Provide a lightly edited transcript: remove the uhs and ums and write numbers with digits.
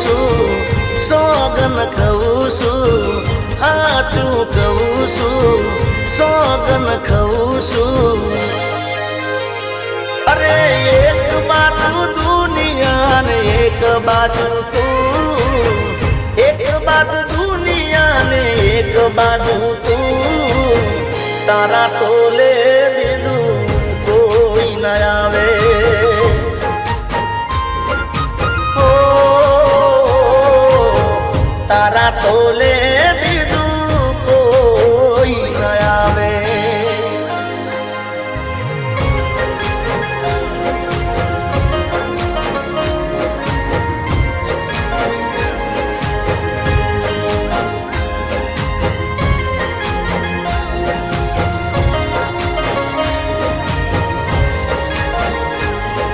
છું, સોગન ખાઉં છું, હાચું કહું છું, સોગન ખાઉં છું। અરે એક બાજુ દુનિયા ને એક બાજુ તું, એક બાજુ દુનિયા ને એક બાજુ તું, તારા તોલે